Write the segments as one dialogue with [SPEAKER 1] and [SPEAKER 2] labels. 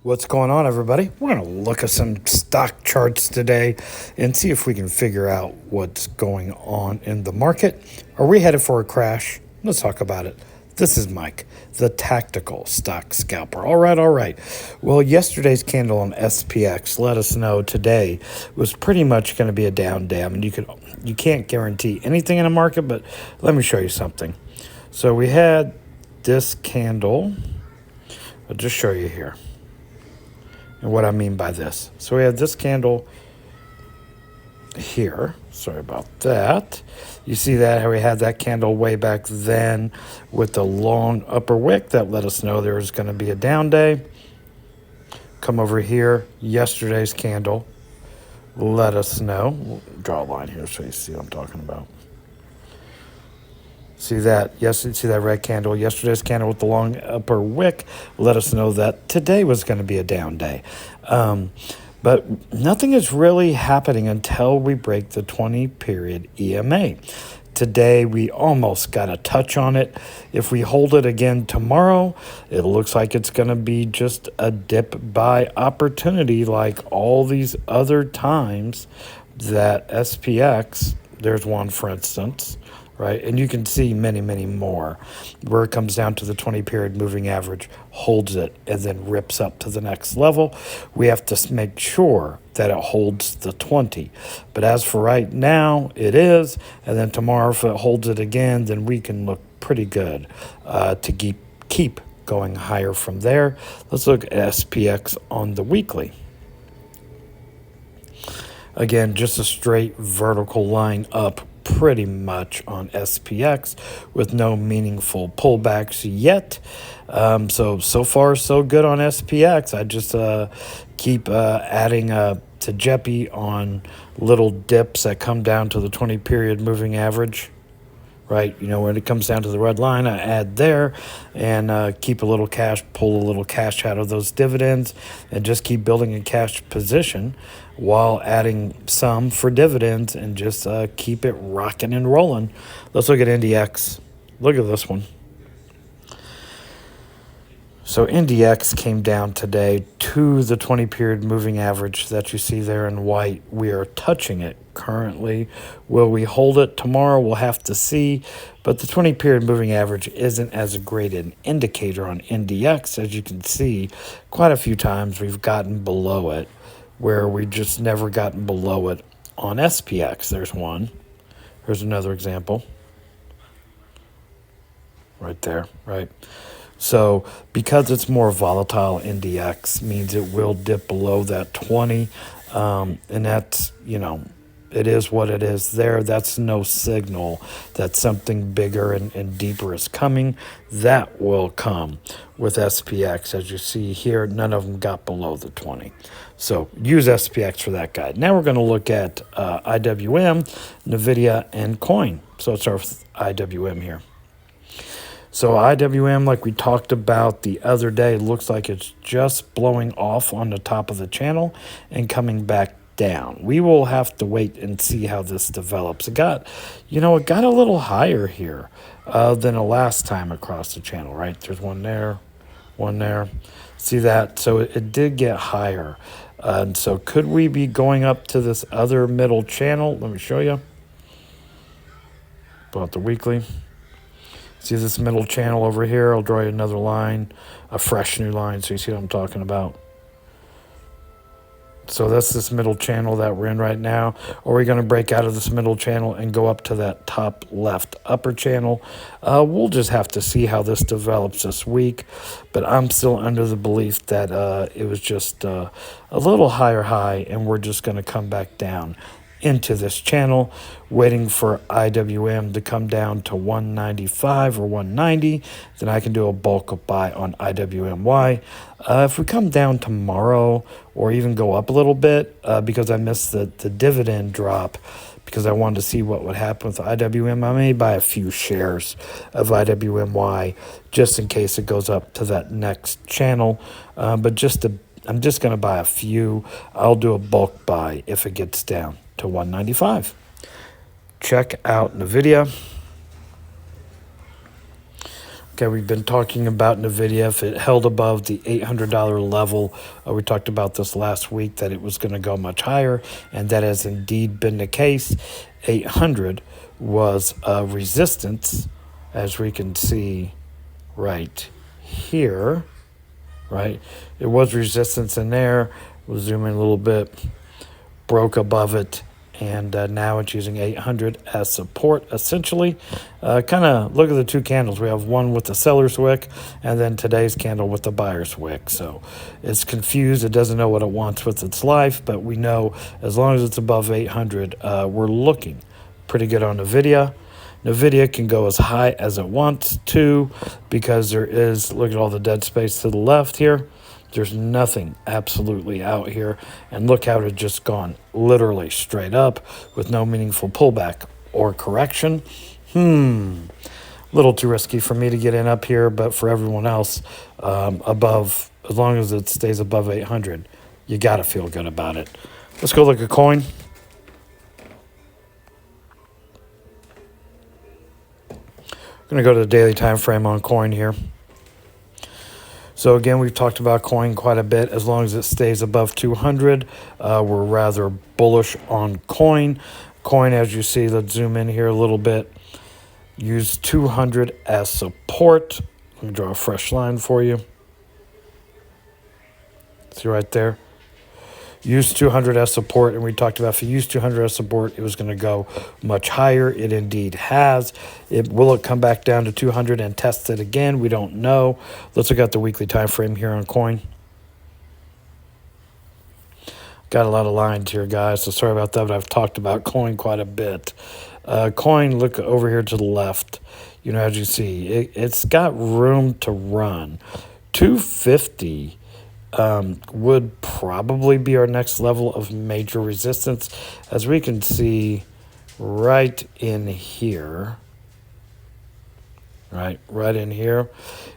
[SPEAKER 1] What's going on, everybody? We're going to look at some stock charts today and see if we can figure out what's going on in the market. Are we headed for a crash? Let's talk about it. This is Mike, the tactical stock scalper. All right. Well, yesterday's candle on SPX let us know today was pretty much going to be a down day. I mean, you can't guarantee anything in a market, but let me show you something. So we had this candle. I'll just show you here. And what I mean by this. So we have this candle here. Sorry about that. You see that, how we had that candle way back then with the long upper wick that let us know there was going to be a down day. Come over here, yesterday's candle let us know. We'll draw a line here so you see what I'm talking about. See that? Yes, see that red candle? Yesterday's candle with the long upper wick let us know that today was going to be a down day. But nothing is really happening until we break the 20-period EMA. Today, we almost got a touch on it. If we hold it again tomorrow, it looks like it's going to be just a dip buy opportunity like all these other times that SPX, there's one for instance, right? And you can see many more where it comes down to the 20-period moving average, holds it, and then rips up to the next level. We have to make sure that it holds the 20. But as for right now, it is. And then tomorrow, if it holds it again, then we can look pretty good to keep going higher from there. Let's look at SPX on the weekly. Again, just a straight vertical line up pretty much on SPX with no meaningful pullbacks yet. So far, so good on SPX. I just keep adding to Jeppy on little dips that come down to the 20-period moving average. Right, when it comes down to the red line, I add there and keep a little cash, pull a little cash out of those dividends, and just keep building a cash position while adding some for dividends and just keep it rocking and rolling. Let's look at NDX. Look at this one. So NDX came down today to the 20-period moving average that you see there in white. We are touching it currently. Will we hold it tomorrow? We'll have to see. But the 20-period moving average isn't as great an indicator on NDX. As you can see, quite a few times we've gotten below it, where we just never gotten below it on SPX. There's one. Here's another example. Right there, right? So because it's more volatile, NDX means it will dip below that 20. And that's, it is what it is there. That's no signal that something bigger and deeper is coming. That will come with SPX. As you see here, none of them got below the 20. So use SPX for that guide. Now we're going to look at IWM, NVDA, and coin. So let's start with IWM here. So IWM, like we talked about the other day, looks like it's just blowing off on the top of the channel and coming back down. We will have to wait and see how this develops. It got a little higher here than the last time across the channel, right? There's one there. See that? So it did get higher. And so could we be going up to this other middle channel? Let me show you. About the weekly. See this middle channel over here? I'll draw you another line, a fresh new line, so you see what I'm talking about. So that's this middle channel that we're in right now. Or we're going to break out of this middle channel and go up to that top left upper channel. We'll just have to see how this develops this week. But I'm still under the belief that it was just a little higher high, and we're just going to come back down into this channel, waiting for IWM to come down to 195 or 190, then I can do a bulk buy on IWMY. If we come down tomorrow or even go up a little bit, because I missed the dividend drop, because I wanted to see what would happen with IWM, I may buy a few shares of IWMY just in case it goes up to that next channel. But I'm just going to buy a few. I'll do a bulk buy if it gets down to 195. Check out NVDA. Okay, we've been talking about NVDA. If it held above the $800 level, we talked about this last week, that it was going to go much higher, and that has indeed been the case. 800 was resistance, as we can see right here, right? It was resistance in there. We'll zoom in a little bit, broke above it, and now it's using 800 as support, essentially. Kind of look at the two candles. We have one with the seller's wick, and then today's candle with the buyer's wick. So it's confused. It doesn't know what it wants with its life, but we know as long as it's above 800, we're looking pretty good on NVIDIA. NVIDIA can go as high as it wants to, because there is, look at all the dead space to the left here. There's nothing absolutely out here. And look how it's just gone literally straight up with no meaningful pullback or correction. Little too risky for me to get in up here, but for everyone else, above, as long as it stays above 800, you got to feel good about it. Let's go look at coin. I'm going to go to the daily time frame on coin here. So again, we've talked about coin quite a bit. As long as it stays above 200, we're rather bullish on coin. Coin, as you see, let's zoom in here a little bit. Use 200 as support. Let me draw a fresh line for you. See right there? Use 200 as support, and we talked about if you use 200 as support, it was going to go much higher. It indeed has. Will it come back down to 200 and test it again? We don't know. Let's look at the weekly time frame here on coin. Got a lot of lines here, guys, so sorry about that, but I've talked about coin quite a bit. Coin, look over here to the left. You know, as you see, it's got room to run. 250 would probably be our next level of major resistance, as we can see right in here. Right in here,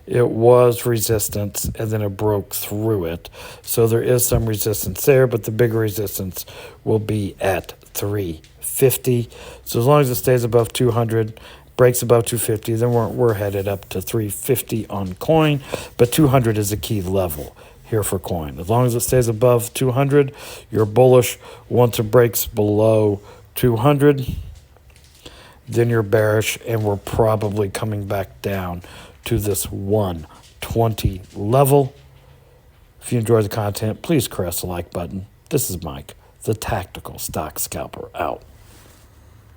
[SPEAKER 1] it was resistance, and then it broke through it. So there is some resistance there, but the bigger resistance will be at 350. So as long as it stays above 200, breaks above 250, then we're headed up to 350 on coin. But 200 is a key level here for coin. As long as it stays above 200, you're bullish. Once it breaks below 200, then you're bearish, and we're probably coming back down to this 120 level. If you enjoy the content, please press the like button. This is Mike, the Tactical Stock Scalper, out.